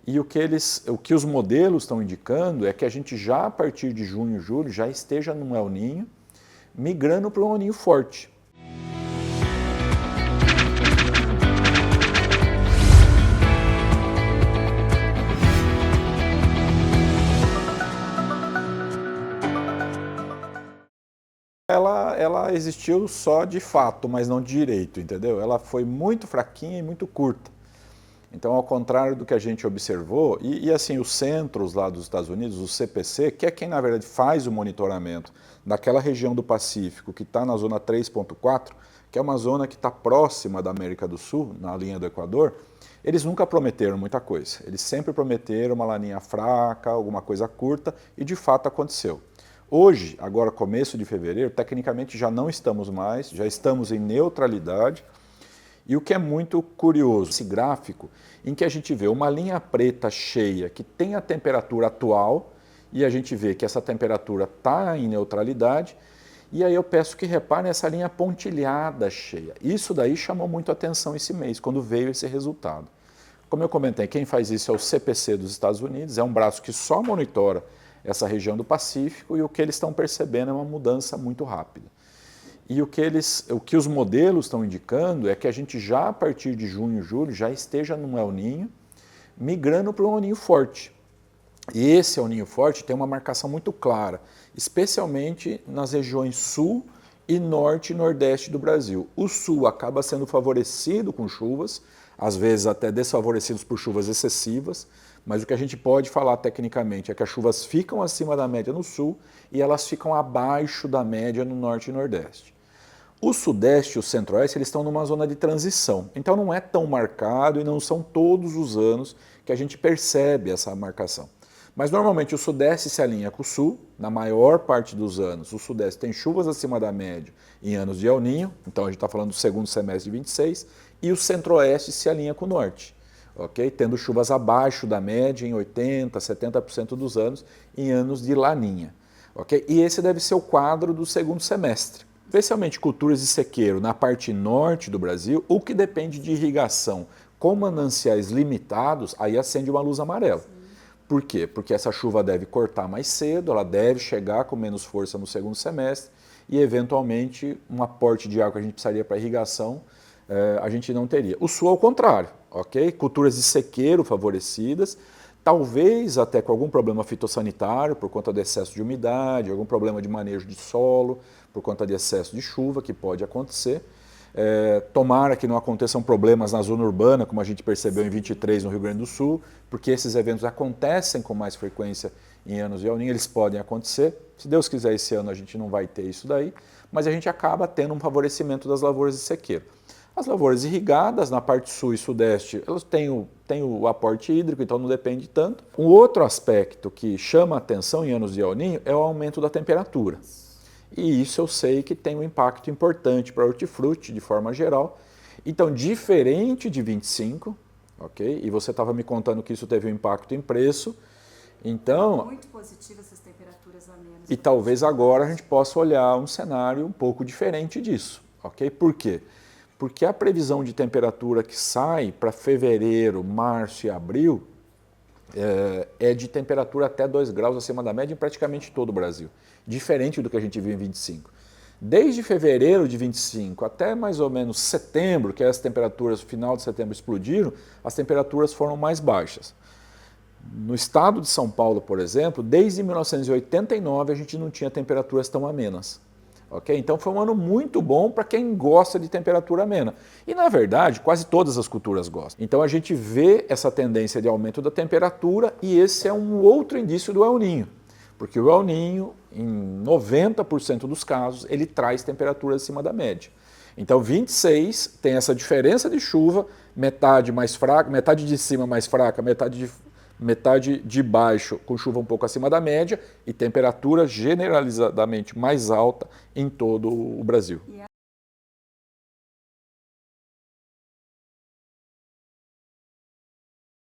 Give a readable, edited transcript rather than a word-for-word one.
E o que os modelos estão indicando é que a gente já a partir de junho, julho, já esteja num El Niño, migrando para um El Niño forte. Ela existiu só de fato, mas não de direito, entendeu? Ela foi muito fraquinha e muito curta. Então, ao contrário do que a gente observou, e assim, os centros lá dos Estados Unidos, o CPC, que é quem na verdade faz o monitoramento daquela região do Pacífico que está na zona 3.4, que é uma zona que está próxima da América do Sul, na linha do Equador, eles nunca prometeram muita coisa. Eles sempre prometeram uma laninha fraca, alguma coisa curta, e de fato aconteceu. Hoje, agora começo de fevereiro, tecnicamente já não estamos mais, já estamos em neutralidade. E o que é muito curioso, esse gráfico em que a gente vê uma linha preta cheia que tem a temperatura atual e a gente vê que essa temperatura está em neutralidade, e aí eu peço que reparem essa linha pontilhada cheia. Isso daí chamou muito a atenção esse mês, quando veio esse resultado. Como eu comentei, quem faz isso é o CPC dos Estados Unidos, é um braço que só monitora essa região do Pacífico, e o que eles estão percebendo é uma mudança muito rápida. E o que os modelos estão indicando é que a gente já a partir de junho, julho, já esteja num El Niño, migrando para um El Niño forte. E esse El Niño forte tem uma marcação muito clara, especialmente nas regiões sul e norte e nordeste do Brasil. O sul acaba sendo favorecido com chuvas, às vezes até desfavorecidos por chuvas excessivas, mas o que a gente pode falar tecnicamente é que as chuvas ficam acima da média no sul e elas ficam abaixo da média no norte e nordeste. O sudeste e o centro-oeste eles estão numa zona de transição, então não é tão marcado e não são todos os anos que a gente percebe essa marcação. Mas normalmente o sudeste se alinha com o sul, na maior parte dos anos o sudeste tem chuvas acima da média em anos de El Niño, então a gente está falando do segundo semestre de 26, e o centro-oeste se alinha com o norte, okay? Tendo chuvas abaixo da média em 80%, 70% dos anos em anos de Laninha. Okay? E esse deve ser o quadro do segundo semestre. Especialmente culturas de sequeiro na parte norte do Brasil, o que depende de irrigação com mananciais limitados, aí acende uma luz amarela. Por quê? Porque essa chuva deve cortar mais cedo, ela deve chegar com menos força no segundo semestre e, eventualmente, um aporte de água que a gente precisaria para irrigação, a gente não teria. O sul, ao contrário, ok? Culturas de sequeiro favorecidas, talvez até com algum problema fitossanitário por conta do excesso de umidade, algum problema de manejo de solo, por conta de excesso de chuva, que pode acontecer. Tomara que não aconteçam problemas na zona urbana, como a gente percebeu em 23 no Rio Grande do Sul, porque esses eventos acontecem com mais frequência em anos de El Niño, eles podem acontecer. Se Deus quiser, esse ano a gente não vai ter isso daí, mas a gente acaba tendo um favorecimento das lavouras de sequeiro. As lavouras irrigadas, na parte sul e sudeste, elas têm o aporte hídrico, então não depende tanto. Um outro aspecto que chama a atenção em anos de El Niño é o aumento da temperatura. E isso eu sei que tem um impacto importante para hortifruti, de forma geral. Então, diferente de 25, ok? E você estava me contando que isso teve um impacto em preço. Então, muito positivo essas temperaturas a menos. E talvez agora a gente possa olhar um cenário um pouco diferente disso, ok? Por quê? Porque a previsão de temperatura que sai para fevereiro, março e abril é de temperatura até 2 graus acima da média em praticamente todo o Brasil, diferente do que a gente viu em 25. Desde fevereiro de 25 até mais ou menos setembro, que as temperaturas, final de setembro, explodiram, as temperaturas foram mais baixas. No estado de São Paulo, por exemplo, desde 1989 a gente não tinha temperaturas tão amenas. Okay? Então foi um ano muito bom para quem gosta de temperatura amena. E na verdade, quase todas as culturas gostam. Então a gente vê essa tendência de aumento da temperatura e esse é um outro indício do El Niño. Porque o El Niño, em 90% dos casos, ele traz temperatura acima da média. Então 26 tem essa diferença de chuva, metade mais fraca, metade de cima mais fraca, metade de baixo com chuva um pouco acima da média e temperatura generalizadamente mais alta em todo o Brasil.